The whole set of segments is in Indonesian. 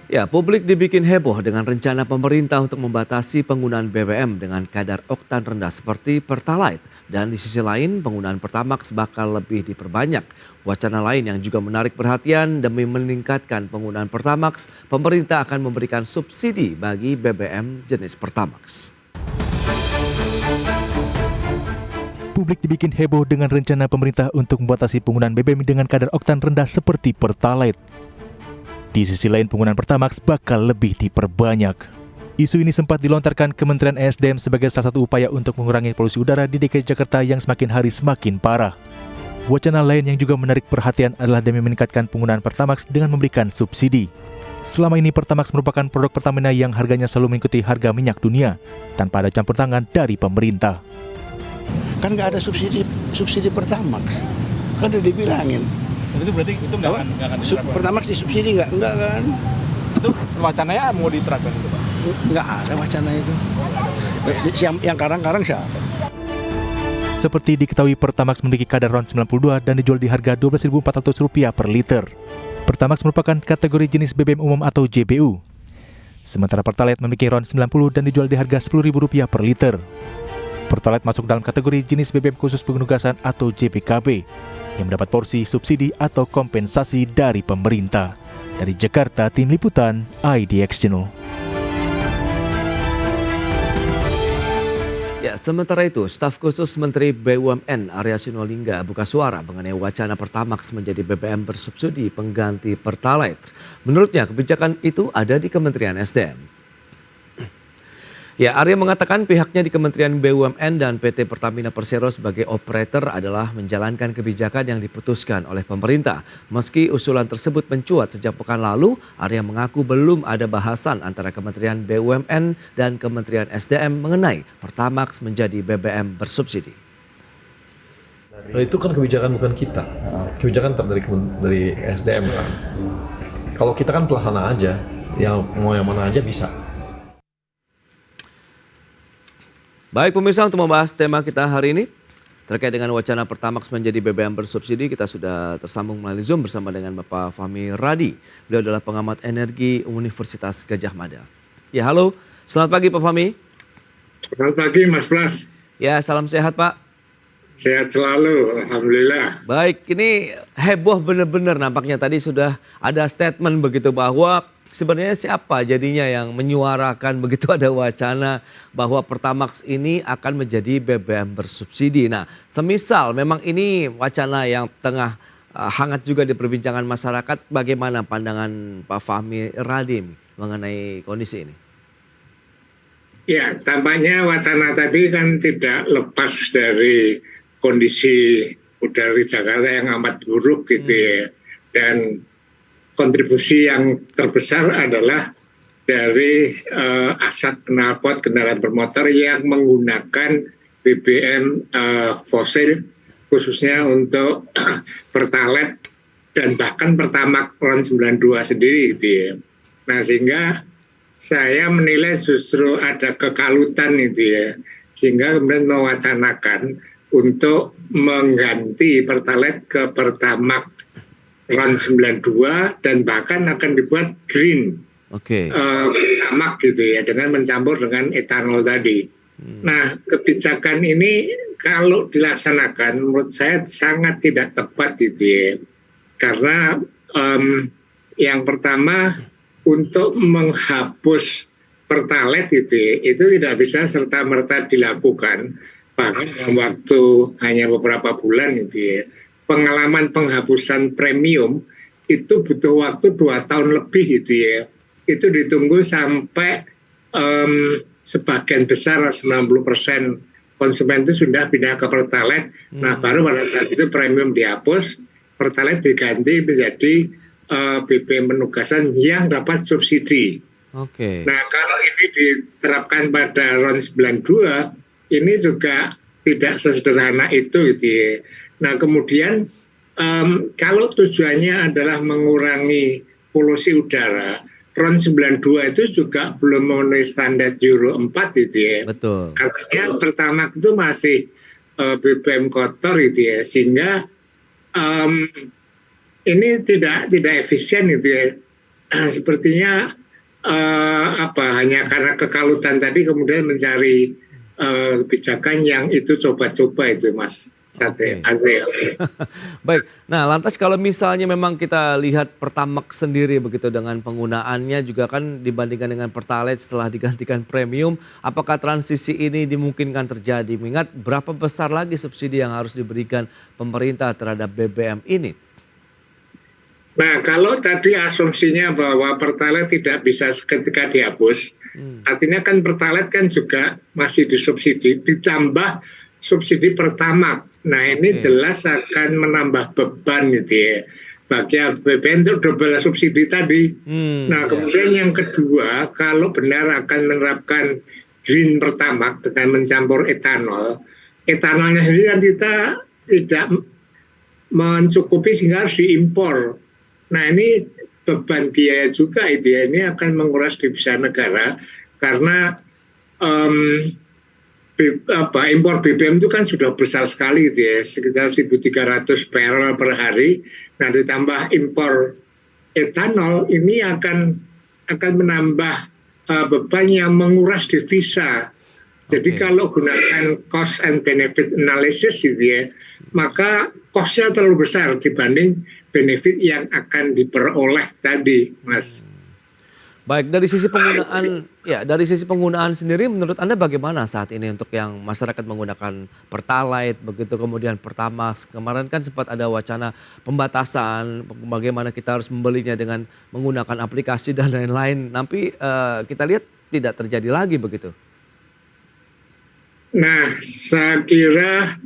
Ya, publik dibikin heboh dengan rencana pemerintah untuk membatasi penggunaan BBM dengan kadar oktan rendah seperti Pertalite. Dan di sisi lain, penggunaan Pertamax bakal lebih diperbanyak. Wacana lain yang juga menarik perhatian demi meningkatkan penggunaan Pertamax, pemerintah akan memberikan subsidi bagi BBM jenis Pertamax. Publik dibikin heboh dengan rencana pemerintah untuk membatasi penggunaan BBM dengan kadar oktan rendah seperti Pertalite. Di sisi lain, penggunaan Pertamax bakal lebih diperbanyak. Isu ini sempat dilontarkan Kementerian ESDM sebagai salah satu upaya untuk mengurangi polusi udara di DKI Jakarta yang semakin hari semakin parah. Wacana lain yang juga menarik perhatian adalah demi meningkatkan penggunaan Pertamax dengan memberikan subsidi. Selama ini Pertamax merupakan produk Pertamina yang harganya selalu mengikuti harga minyak dunia, tanpa ada campur tangan dari pemerintah. Kan nggak ada subsidi Pertamax, kan udah dibilangin. Itu berarti itu nggak akan diterapkan. Pertamax disubsidi nggak kan? Itu wacananya mau diterapkan itu, Pak? Nggak ada wacana itu. Yang karang-karang siapa? Seperti diketahui, Pertamax memiliki kadar RON 92 dan dijual di harga Rp12.400 per liter. Pertamax merupakan kategori jenis BBM umum atau JBU. Sementara Pertalite memiliki RON 90 dan dijual di harga Rp10.000 per liter. Pertalite masuk dalam kategori jenis BBM khusus penugasan atau JPKB yang mendapat porsi subsidi atau kompensasi dari pemerintah. Dari Jakarta, Tim Liputan IDX Channel. Ya, sementara itu, staf khusus Menteri BUMN Arya Sinulinga buka suara mengenai wacana Pertamax menjadi BBM bersubsidi pengganti Pertalite. Menurutnya, kebijakan itu ada di Kementerian SDM. Ya, Arya mengatakan pihaknya di Kementerian BUMN dan PT Pertamina Persero sebagai operator adalah menjalankan kebijakan yang diputuskan oleh pemerintah. Meski usulan tersebut mencuat sejak pekan lalu, Arya mengaku belum ada bahasan antara Kementerian BUMN dan Kementerian SDM mengenai Pertamax menjadi BBM bersubsidi. Itu kan kebijakan bukan kita, kebijakan dari SDM kan. Kalau kita kan pelaksana aja, yang mau yang mana aja bisa. Baik pemirsa, untuk membahas tema kita hari ini terkait dengan wacana Pertamax menjadi BBM bersubsidi, kita sudah tersambung melalui Zoom bersama dengan Bapak Fahmi Radi. Beliau adalah pengamat energi Universitas Gadjah Mada. Ya, halo. Selamat pagi Pak Fahmi. Selamat pagi Mas Pras. Ya, salam sehat Pak. Sehat selalu, alhamdulillah. Baik, ini heboh benar-benar nampaknya tadi sudah ada statement begitu bahwa sebenarnya siapa jadinya yang menyuarakan begitu ada wacana bahwa Pertamax ini akan menjadi BBM bersubsidi. Nah, semisal memang ini wacana yang tengah hangat juga diperbincangkan masyarakat, bagaimana pandangan Pak Fahmi Radim mengenai kondisi ini? Ya, tampaknya wacana tadi kan tidak lepas dari kondisi udara di Jakarta yang amat buruk gitu ya. Dan kontribusi yang terbesar adalah dari asap knalpot kendaraan bermotor yang menggunakan BBM fosil, khususnya untuk Pertalite dan bahkan Pertamax RON 92 sendiri gitu ya. Nah, sehingga saya menilai justru ada kekalutan itu ya, sehingga kemudian mewacanakan untuk mengganti Pertalite ke Pertamax RON 92 dan bahkan akan dibuat green Pertamax gitu ya, dengan mencampur dengan etanol tadi. Nah, kebijakan ini kalau dilaksanakan menurut saya sangat tidak tepat gitu ya, karena yang pertama untuk menghapus Pertalite itu tidak bisa serta-merta dilakukan bahkan dalam waktu hanya beberapa bulan gitu ya. Pengalaman penghapusan premium itu butuh waktu 2 tahun lebih gitu ya. Itu ditunggu sampai sebagian besar 90% konsumen itu sudah pindah ke Pertalite. Nah, baru pada saat itu premium dihapus, Pertalite diganti menjadi BBM penugasan yang dapat subsidi. Nah, kalau ini diterapkan pada RON 92, ini juga tidak sesederhana itu gitu ya. Nah, kemudian kalau tujuannya adalah mengurangi polusi udara, RON 92 itu juga belum memenuhi standar Euro 4 gitu ya. Betul. Artinya Pertamax itu masih BBM kotor gitu ya, sehingga ini tidak efisien gitu ya. sepertinya hanya karena kekalutan tadi kemudian mencari kebijakan yang itu coba-coba itu Mas Satria Azril. Baik, nah lantas kalau misalnya memang kita lihat Pertamax sendiri begitu dengan penggunaannya juga kan dibandingkan dengan Pertalite setelah digantikan premium, apakah transisi ini dimungkinkan terjadi? Mengingat berapa besar lagi subsidi yang harus diberikan pemerintah terhadap BBM ini? Nah, kalau tadi asumsinya bahwa Pertalite tidak bisa seketika dihapus, artinya kan Pertalite kan juga masih disubsidi, ditambah subsidi Pertamax. Nah, ini jelas akan menambah beban gitu ya bagi APBN untuk double subsidi tadi. Nah, kemudian yang kedua, kalau benar akan menerapkan Green Pertamax dengan mencampur etanol, etanolnya sendiri kan kita tidak mencukupi sehingga harus diimpor. Nah, ini beban biaya juga itu ya, ini akan menguras devisa negara karena impor BBM itu kan sudah besar sekali gitu ya, sekitar 1.300 barrel per hari. Nah, ditambah impor etanol ini akan menambah beban yang menguras devisa. Jadi kalau gunakan cost and benefit analysis gitu ya, maka cost-nya terlalu besar dibanding benefit yang akan diperoleh tadi, Mas. Baik, dari sisi penggunaan sendiri menurut Anda bagaimana saat ini untuk yang masyarakat menggunakan Pertalite begitu kemudian Pertamax? Kemarin kan sempat ada wacana pembatasan bagaimana kita harus membelinya dengan menggunakan aplikasi dan lain-lain. Tapi kita lihat tidak terjadi lagi begitu. Nah, saya kira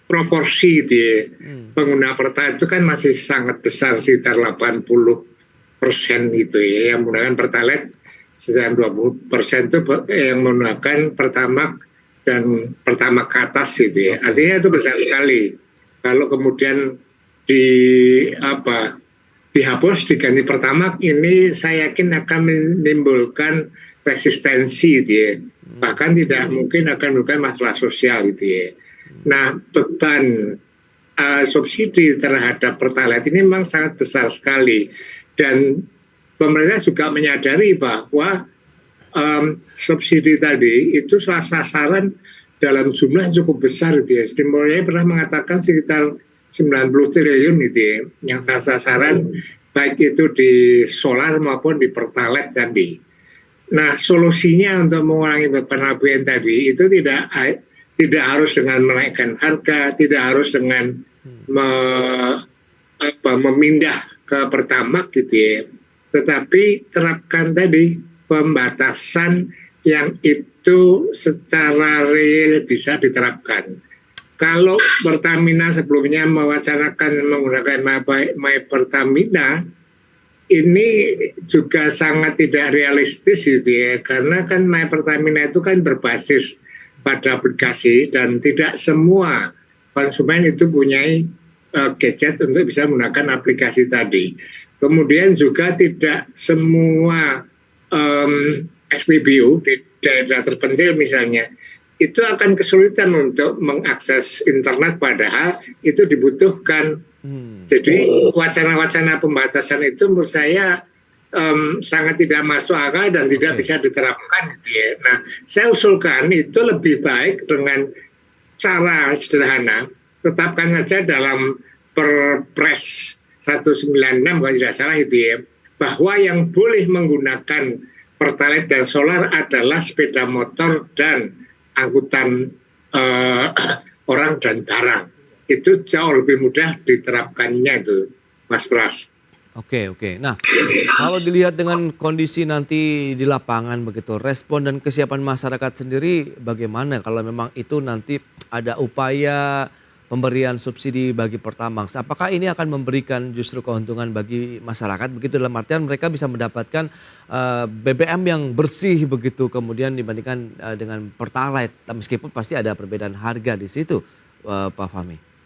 proporsi di pengguna Pertalite itu kan masih sangat besar, sekitar 80% itu ya, yang menggunakan Pertalite, sekitar 20% itu yang menggunakan Pertamax dan Pertamax ke atas gitu ya. Artinya itu besar sekali. Kalau kemudian dihapus diganti Pertamax, ini saya yakin akan menimbulkan resistensi gitu ya. Bahkan tidak mungkin akan menimbulkan masalah sosial gitu ya. Nah, beban subsidi terhadap Pertalite ini memang sangat besar sekali. Dan pemerintah juga menyadari bahwa subsidi tadi itu sasaran dalam jumlah cukup besar gitu ya. Sri Mulyani pernah mengatakan sekitar 90 triliun gitu ya, yang sasaran baik itu di solar maupun di Pertalite tadi. Nah, solusinya untuk mengurangi beban APBN tadi itu tidak harus dengan menaikkan harga, tidak harus dengan memindah ke Pertamax gitu ya. Tetapi terapkan tadi pembatasan yang itu secara real bisa diterapkan. Kalau Pertamina sebelumnya mewacanakan menggunakan My Pertamina, ini juga sangat tidak realistis gitu ya, karena kan My Pertamina itu kan berbasis pada aplikasi dan tidak semua konsumen itu punya gadget untuk bisa menggunakan aplikasi tadi. Kemudian juga tidak semua SPBU di daerah terpencil misalnya, itu akan kesulitan untuk mengakses internet padahal itu dibutuhkan. Jadi wacana-wacana pembatasan itu menurut saya sangat tidak masuk akal dan tidak bisa diterapkan gitu ya. Nah, saya usulkan itu lebih baik dengan cara sederhana, tetapkan saja dalam Perpres 196 kalau tidak salah itu ya, bahwa yang boleh menggunakan Pertalite dan solar adalah sepeda motor dan angkutan orang dan barang. Itu jauh lebih mudah diterapkannya itu, Mas Pras. Oke. Nah, kalau dilihat dengan kondisi nanti di lapangan begitu, respon dan kesiapan masyarakat sendiri bagaimana kalau memang itu nanti ada upaya pemberian subsidi bagi Pertamax? Apakah ini akan memberikan justru keuntungan bagi masyarakat begitu, dalam artian mereka bisa mendapatkan BBM yang bersih begitu kemudian dibandingkan dengan Pertalite, meskipun pasti ada perbedaan harga di situ, Pak Fahmi?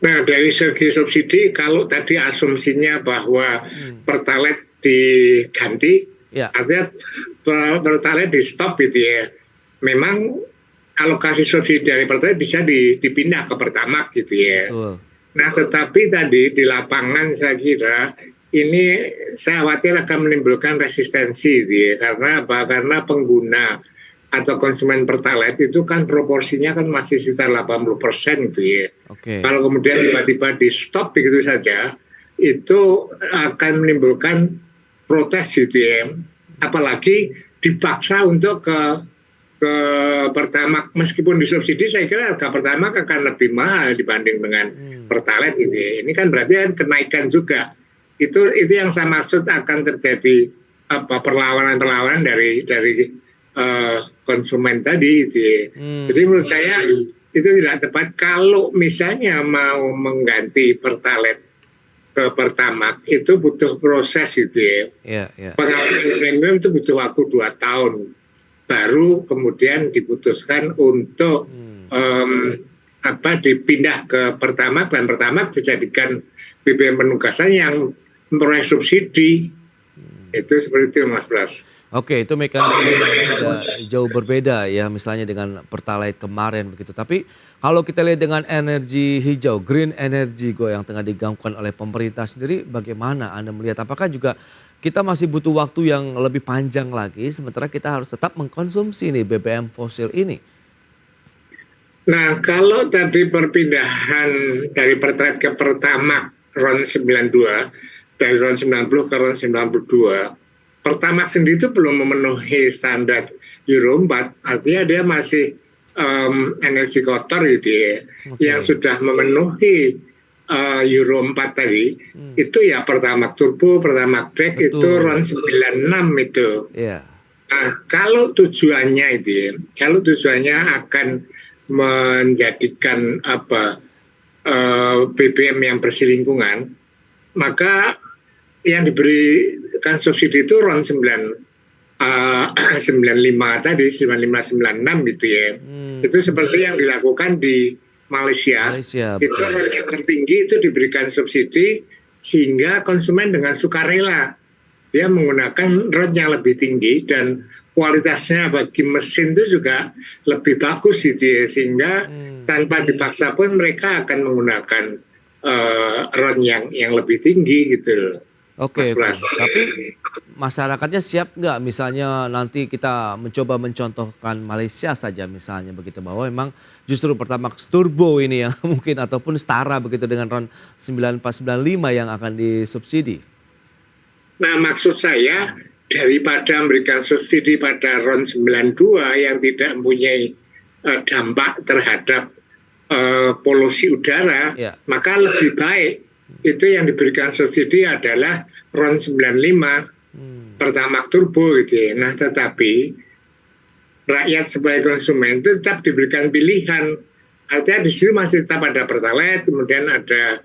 Nah, dari segi subsidi, kalau tadi asumsinya bahwa Pertalite diganti, artinya Pertalite di stop gitu ya. Memang alokasi subsidi dari Pertalite bisa dipindah ke Pertamax gitu ya. Nah, tetapi tadi di lapangan saya kira ini saya khawatir akan menimbulkan resistensi gitu ya. Karena apa? Karena pengguna atau konsumen Pertalite itu kan proporsinya kan masih sekitar 80% gitu ya. Oke. Kalau kemudian tiba-tiba di stop begitu saja, itu akan menimbulkan protes gitu ya. Apalagi dipaksa untuk ke Pertamax, meskipun disubsidi saya kira harga Pertamax akan lebih mahal dibanding dengan Pertalite gitu ya. Ini kan berarti kan kenaikan juga. Itu yang saya maksud akan terjadi perlawanan dari konsumen tadi gitu ya. Jadi menurut saya itu tidak tepat kalau misalnya mau mengganti Pertalite ke Pertamax itu butuh proses gitu ya. Pengalaman premium itu butuh waktu 2 tahun baru kemudian diputuskan untuk dipindah ke Pertamax, dan Pertamax dijadikan BBM penugasan yang memperoleh subsidi. Itu seperti itu Mas Pras. Oke, itu mekanisme yang jauh berbeda ya misalnya dengan Pertalite kemarin begitu. Tapi kalau kita lihat dengan energi hijau, green energy yang tengah digaungkan oleh pemerintah sendiri, bagaimana Anda melihat? Apakah juga kita masih butuh waktu yang lebih panjang lagi sementara kita harus tetap mengkonsumsi nih BBM fosil ini? Nah, kalau tadi perpindahan dari Pertalite ke Pertamax RON 92, dari RON 90 ke RON 92, Pertamax sendiri itu belum memenuhi standar Euro 4, artinya dia masih energi kotor gitu ya. Yang sudah memenuhi Euro 4 tadi, itu ya Pertamax Turbo, Pertamax Deck. Betul. Itu RON 96 itu. Nah, kalau tujuannya itu ya, kalau tujuannya akan menjadikan BBM yang bersih lingkungan, maka yang diberikan subsidi itu RON 95 tadi, 9596 gitu ya. Itu seperti yang dilakukan di Malaysia. Itu yang tertinggi itu diberikan subsidi sehingga konsumen dengan sukarela dia menggunakan RON yang lebih tinggi dan kualitasnya bagi mesin itu juga lebih bagus gitu ya, sehingga tanpa dipaksa pun mereka akan menggunakan RON yang lebih tinggi gitu. Oke, tapi masyarakatnya siap nggak misalnya nanti kita mencoba mencontohkan Malaysia saja misalnya begitu, bahwa memang justru Pertamax Turbo ini yang mungkin ataupun setara begitu dengan RON 9495 yang akan disubsidi. Nah, maksud saya daripada memberikan subsidi pada RON 92 yang tidak mempunyai dampak terhadap polusi udara, maka lebih baik itu yang diberikan subsidi adalah RON 95 Pertamax Turbo gitu ya. Nah, tetapi rakyat sebagai konsumen itu tetap diberikan pilihan. Artinya di sini masih tetap ada Pertalite, kemudian ada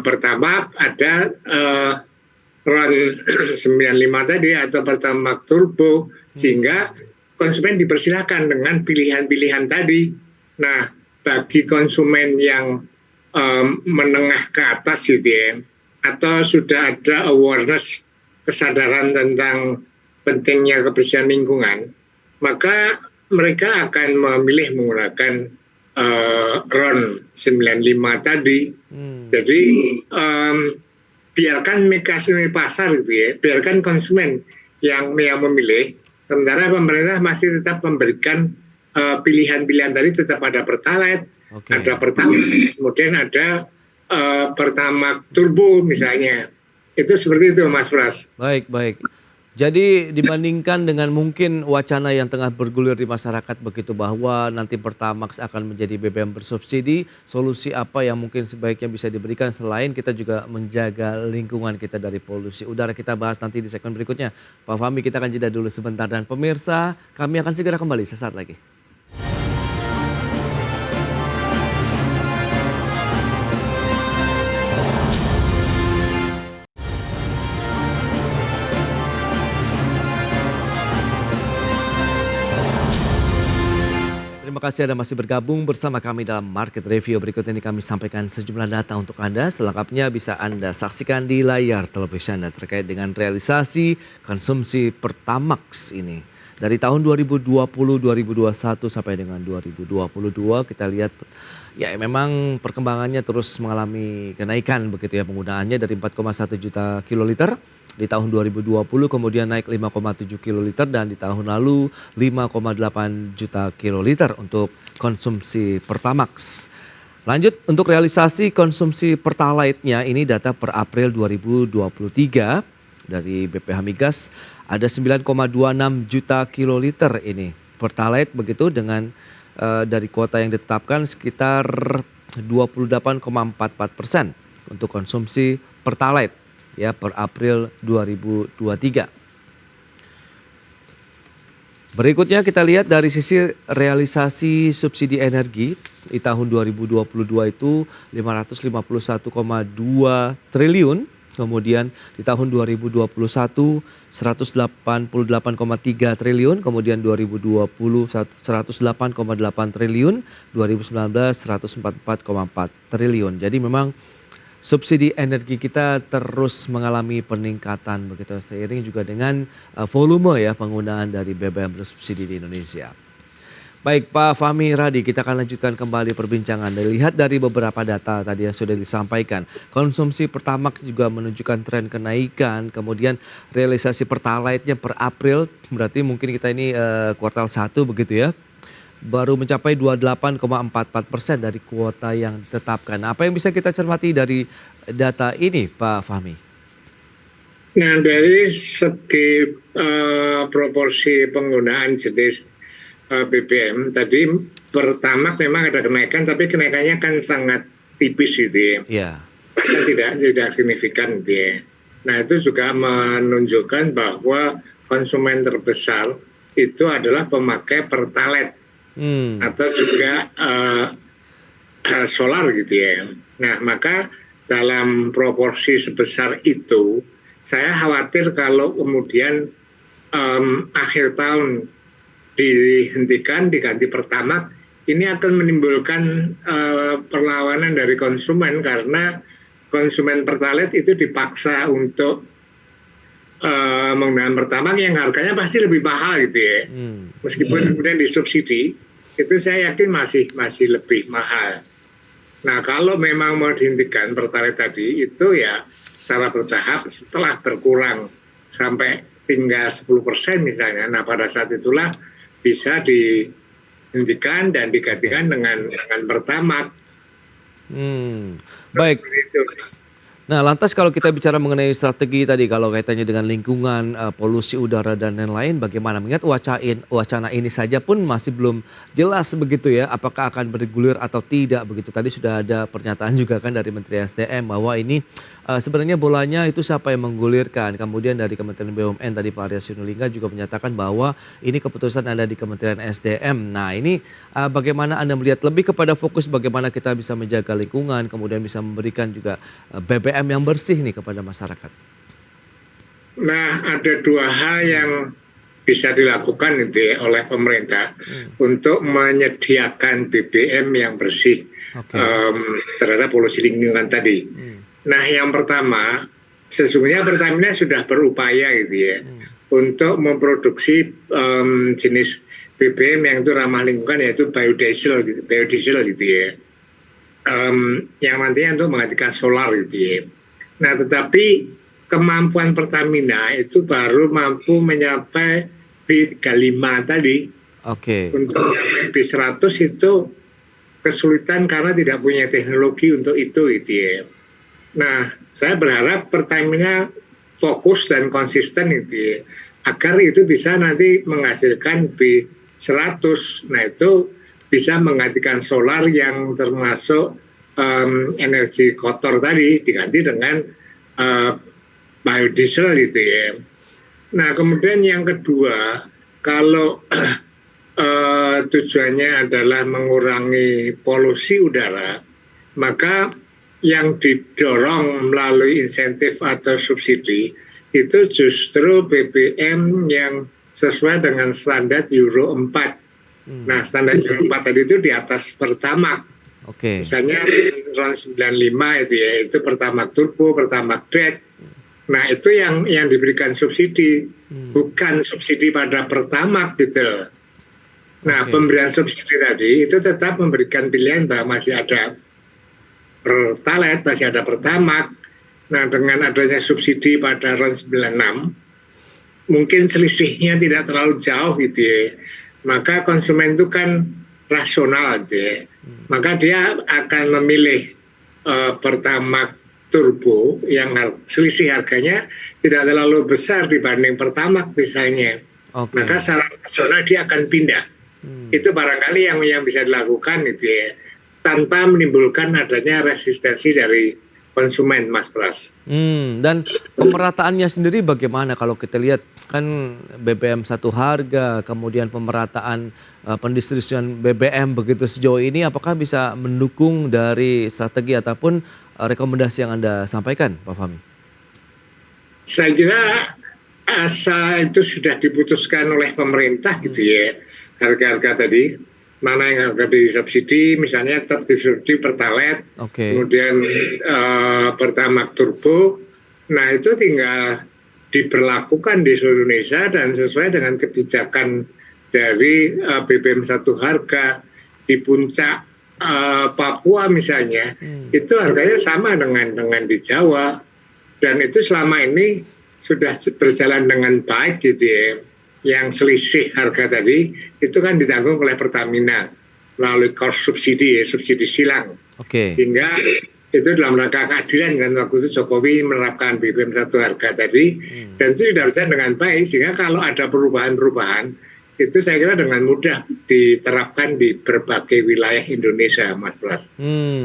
Pertamax, ada RON 95 tadi atau Pertamax Turbo, sehingga konsumen dipersilakan dengan pilihan-pilihan tadi. Nah, bagi konsumen yang menengah ke atas gitu ya, atau sudah ada awareness, kesadaran tentang pentingnya kebersihan lingkungan, maka mereka akan memilih menggunakan RON 95 tadi. Jadi biarkan mekanisme pasar gitu ya, biarkan konsumen yang memilih, sementara pemerintah masih tetap memberikan pilihan-pilihan tadi. Tetap ada Pertalite, ada Pertamax, kemudian ada Pertamax Turbo misalnya. Itu seperti itu Mas Pras. Baik. Jadi dibandingkan dengan mungkin wacana yang tengah bergulir di masyarakat begitu, bahwa nanti Pertamax akan menjadi BBM bersubsidi, solusi apa yang mungkin sebaiknya bisa diberikan selain kita juga menjaga lingkungan kita dari polusi udara, kita bahas nanti di segmen berikutnya. Pak Fahmi, kita akan jeda dulu sebentar, dan pemirsa kami akan segera kembali sesaat lagi. Terima kasih Anda masih bergabung bersama kami dalam Market Review. Berikut ini kami sampaikan sejumlah data untuk Anda. Selengkapnya bisa Anda saksikan di layar televisi Anda terkait dengan realisasi konsumsi Pertamax ini. Dari tahun 2020, 2021 sampai dengan 2022 kita lihat Ya, memang perkembangannya terus mengalami kenaikan begitu ya penggunaannya dari 4,1 juta kiloliter di tahun 2020 kemudian naik 5,7 kiloliter dan di tahun lalu 5,8 juta kiloliter untuk konsumsi Pertamax. Lanjut untuk realisasi konsumsi Pertalite-nya ini data per April 2023 dari BPH Migas ada 9,26 juta kiloliter ini Pertalite begitu dengan dari kuota yang ditetapkan sekitar 28,44% untuk konsumsi Pertalite ya per April 2023. Berikutnya kita lihat dari sisi realisasi subsidi energi di tahun 2022 itu 551,2 triliun. Kemudian di tahun 2021 188,3 triliun, kemudian 2020 108,8 triliun, 2019 144,4 triliun. Jadi memang subsidi energi kita terus mengalami peningkatan begitu seiring juga dengan volume ya penggunaan dari BBM bersubsidi di Indonesia. Baik Pak Fahmi Radi, kita akan lanjutkan kembali perbincangan. Dilihat dari beberapa data tadi yang sudah disampaikan, konsumsi Pertamax juga menunjukkan tren kenaikan, kemudian realisasi Pertalite-nya per April, berarti mungkin kita ini kuartal 1 begitu ya, baru mencapai 28,44% dari kuota yang ditetapkan. Apa yang bisa kita cermati dari data ini Pak Fahmi? Nah, dari segi proporsi penggunaan jenis BBM tadi pertama memang ada kenaikan, tapi kenaikannya kan sangat tipis gitu ya. Iya. Bahkan tidak signifikan gitu ya. Nah, itu juga menunjukkan bahwa konsumen terbesar itu adalah pemakai Pertalite atau juga solar gitu ya. Nah, maka dalam proporsi sebesar itu saya khawatir kalau kemudian akhir tahun dihentikan diganti Pertamax, ini akan menimbulkan perlawanan dari konsumen karena konsumen Pertalite itu dipaksa untuk menggunakan Pertamax yang harganya pasti lebih mahal gitu ya. Meskipun kemudian disubsidi, itu saya yakin masih lebih mahal. Nah, kalau memang mau dihentikan Pertalite tadi itu ya secara bertahap setelah berkurang sampai tinggal 10% misalnya. Nah, pada saat itulah bisa dihentikan dan digantikan dengan Pertamax. Baik. Nah, lantas kalau kita bicara mengenai strategi tadi, kalau kaitannya dengan lingkungan, polusi udara dan lain-lain, bagaimana? Mengingat wacana ini saja pun masih belum jelas begitu ya, apakah akan bergulir atau tidak begitu. Tadi sudah ada pernyataan juga kan dari Menteri SDM bahwa ini sebenarnya bolanya itu siapa yang menggulirkan. Kemudian dari Kementerian BUMN tadi Pak Arya Sinulinga juga menyatakan bahwa ini keputusan ada di Kementerian SDM. Nah, ini bagaimana Anda melihat lebih kepada fokus bagaimana kita bisa menjaga lingkungan, kemudian bisa memberikan juga BBM yang bersih nih kepada masyarakat? Nah, ada dua hal yang bisa dilakukan itu ya, oleh pemerintah untuk menyediakan BBM yang bersih terhadap polusi lingkungan tadi. Nah, yang pertama, sesungguhnya Pertamina sudah berupaya gitu ya untuk memproduksi jenis BBM yang itu ramah lingkungan, yaitu biodiesel gitu ya. Yang nantinya untuk menggantikan solar gitu ya. Nah, tetapi kemampuan Pertamina itu baru mampu mencapai B35 tadi. Untuk mencapai B100 itu kesulitan karena tidak punya teknologi untuk itu gitu ya. Nah, saya berharap Pertamina fokus dan konsisten gitu ya, agar itu bisa nanti menghasilkan B100. Nah, itu bisa menggantikan solar yang termasuk energi kotor tadi diganti dengan biodiesel gitu ya. Nah, kemudian yang kedua, kalau tujuannya adalah mengurangi polusi udara, maka yang didorong melalui insentif atau subsidi itu justru BBM yang sesuai dengan standar Euro 4. Nah, standar Euro 4 tadi itu di atas Pertamax. Misalnya tahun 95 itu ya, itu Pertamax Turbo, Pertamax Deck. Nah, itu yang diberikan subsidi, bukan subsidi pada Pertamax gitu. Nah, Oke. pemberian subsidi tadi itu tetap memberikan pilihan bahwa masih ada Pertalite, masih ada Pertamax. Nah, dengan adanya subsidi pada RON 96, mungkin selisihnya tidak terlalu jauh gitu ya. Maka konsumen itu kan rasional gitu ya. Maka dia akan memilih Pertamax Turbo yang selisih harganya tidak terlalu besar dibanding Pertamax misalnya. Oke. Maka secara rasional dia akan pindah. Itu barangkali yang bisa dilakukan gitu ya, tanpa menimbulkan adanya resistensi dari konsumen, Mas Pras. Dan pemerataannya sendiri bagaimana kalau kita lihat kan BBM satu harga, kemudian pemerataan pendistribusian BBM begitu sejauh ini, apakah bisa mendukung dari strategi ataupun rekomendasi yang Anda sampaikan, Pak Fahmi? Saya kira asal itu sudah diputuskan oleh pemerintah gitu ya, harga-harga tadi, mana yang harga disubsidi, misalnya tetap disubsidi Pertalite, Oke. kemudian Pertamax Turbo. Nah, itu tinggal diberlakukan di seluruh Indonesia dan sesuai dengan kebijakan dari BBM satu harga. Di puncak Papua misalnya, itu harganya sama dengan di Jawa, dan itu selama ini sudah berjalan dengan baik gitu ya. Yang selisih harga tadi itu kan ditanggung oleh Pertamina melalui cost subsidi ya, subsidi silang. Oke. Hingga itu dalam rangka keadilan kan, waktu itu Jokowi menerapkan BBM satu harga tadi, dan itu sudah berjalan dengan baik, sehingga kalau ada perubahan-perubahan itu saya kira dengan mudah diterapkan di berbagai wilayah Indonesia, Mas Pras.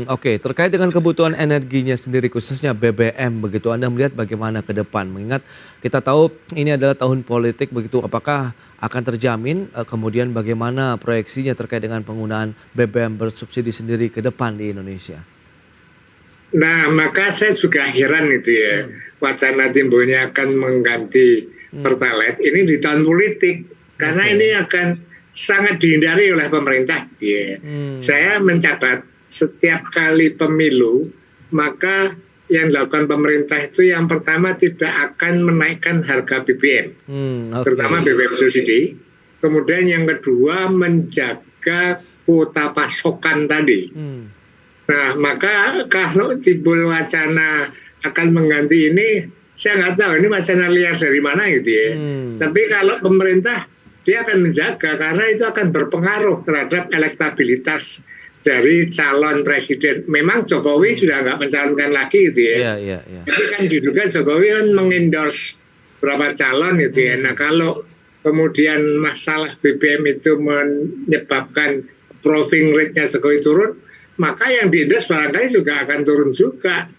Oke. Terkait dengan kebutuhan energinya sendiri khususnya BBM begitu, Anda melihat bagaimana ke depan? Mengingat kita tahu ini adalah tahun politik begitu, apakah akan terjamin kemudian bagaimana proyeksinya terkait dengan penggunaan BBM bersubsidi sendiri ke depan di Indonesia? Nah, maka saya juga heran itu ya, wacana timbulnya akan mengganti Pertalite ini di tahun politik, karena ini akan sangat dihindari oleh pemerintah. Ya. Saya mencatat setiap kali pemilu, maka yang dilakukan pemerintah itu yang pertama tidak akan menaikkan harga BBM, terutama BBM subsidi. Kemudian yang kedua menjaga kuota pasokan tadi. Nah, maka kalau timbul wacana akan mengganti ini, saya nggak tahu ini wacana liar dari mana gitu ya. Tapi kalau pemerintah, dia akan menjaga karena itu akan berpengaruh terhadap elektabilitas dari calon presiden. Memang Jokowi sudah nggak mencalonkan lagi gitu ya. Iya. Tapi kan diduga Jokowi kan mengendorse beberapa calon gitu ya. Nah, kalau kemudian masalah BBM itu menyebabkan approving rate-nya Jokowi turun, maka yang diendorse barangkali juga akan turun juga.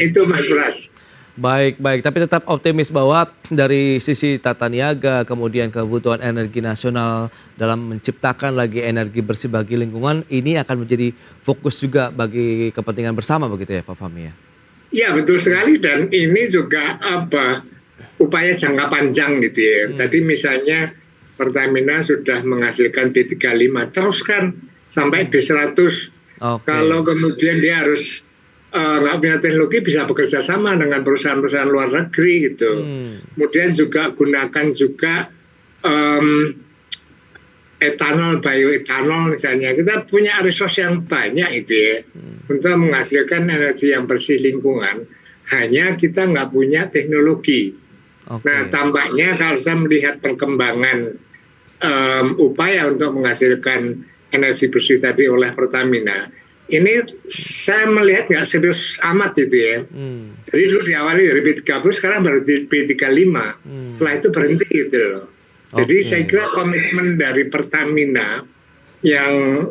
Itu Mas Pras. Baik. Tapi tetap optimis bahwa dari sisi tata niaga, kemudian kebutuhan energi nasional dalam menciptakan lagi energi bersih bagi lingkungan, ini akan menjadi fokus juga bagi kepentingan bersama begitu ya Pak Fahmi ya? Iya betul sekali, dan ini juga upaya jangka panjang gitu ya. Tadi misalnya Pertamina sudah menghasilkan B35, teruskan sampai B100. Kalau kemudian dia harus nggak punya teknologi, bisa bekerja sama dengan perusahaan-perusahaan luar negeri gitu. Kemudian juga gunakan juga etanol, bioetanol misalnya. Kita punya resource yang banyak itu ya, untuk menghasilkan energi yang bersih lingkungan. Hanya kita nggak punya teknologi. Nah, tampaknya kalau saya melihat perkembangan upaya untuk menghasilkan energi bersih tadi oleh Pertamina, ini saya melihat nggak serius amat gitu ya. Jadi dulu diawali dari B30, sekarang baru di B35. Setelah itu berhenti gitu loh. Jadi saya kira komitmen dari Pertamina yang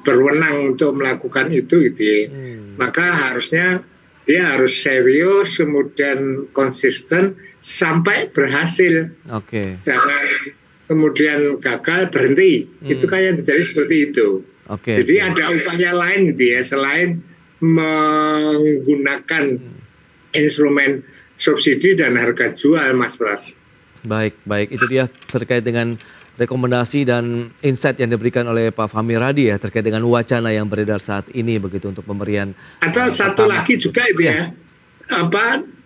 berwenang untuk melakukan itu gitu ya. Maka harusnya dia harus serius, kemudian konsisten sampai berhasil. Jangan kemudian gagal berhenti. Itu kayak terjadi seperti itu. Jadi ada upaya lain gitu ya, selain menggunakan instrumen subsidi dan harga jual, Mas Pras. Baik. Itu dia terkait dengan rekomendasi dan insight yang diberikan oleh Pak Fahmi Radi ya, terkait dengan wacana yang beredar saat ini begitu untuk pemberian. Atau satu lagi juga itu ya,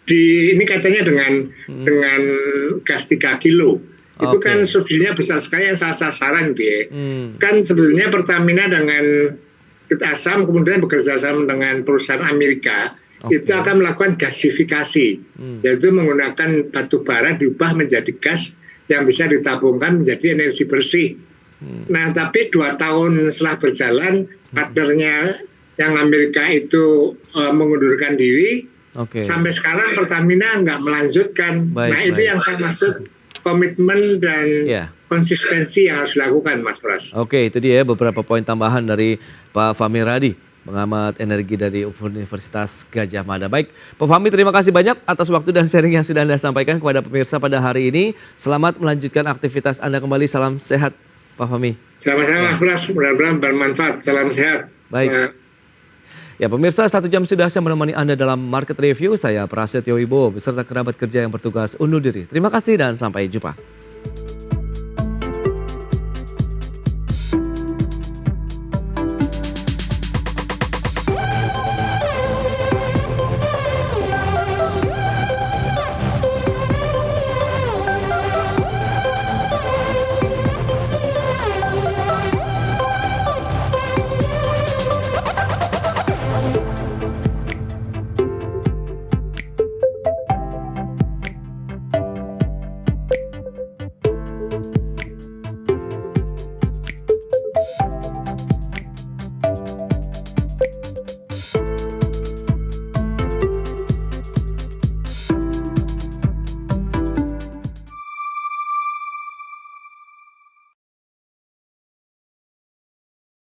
ini katanya dengan gas 3 kilo. Itu Oke. kan subsidinya besar sekali yang sasaran dia. Hmm. Kan sebetulnya Pertamina dengan Asam kemudian bekerja sama dengan perusahaan Amerika Oke. itu akan melakukan gasifikasi, yaitu menggunakan batu bara diubah menjadi gas yang bisa ditabungkan menjadi energi bersih. Nah, tapi 2 tahun setelah berjalan, partnernya yang Amerika itu mengundurkan diri. Oke. Sampai sekarang Pertamina nggak melanjutkan. Baik, Nah, itu baik. yang saya maksud komitmen dan Ya. konsistensi yang harus dilakukan, Mas Pras. Oke, itu dia beberapa poin tambahan dari Pak Fahmi Radi, pengamat energi dari Universitas Gadjah Mada. Baik, Pak Fahmi, terima kasih banyak atas waktu dan sharing yang sudah Anda sampaikan kepada pemirsa pada hari ini. Selamat melanjutkan aktivitas Anda kembali. Salam sehat, Pak Fahmi. Sama-sama, Mas Pras. Mudah-mudahan bermanfaat. Salam sehat. Baik. Ya, pemirsa, 1 jam sudah saya menemani Anda dalam Market Review. Saya Prasetyo Wibowo beserta kerabat kerja yang bertugas undur diri. Terima kasih dan sampai jumpa.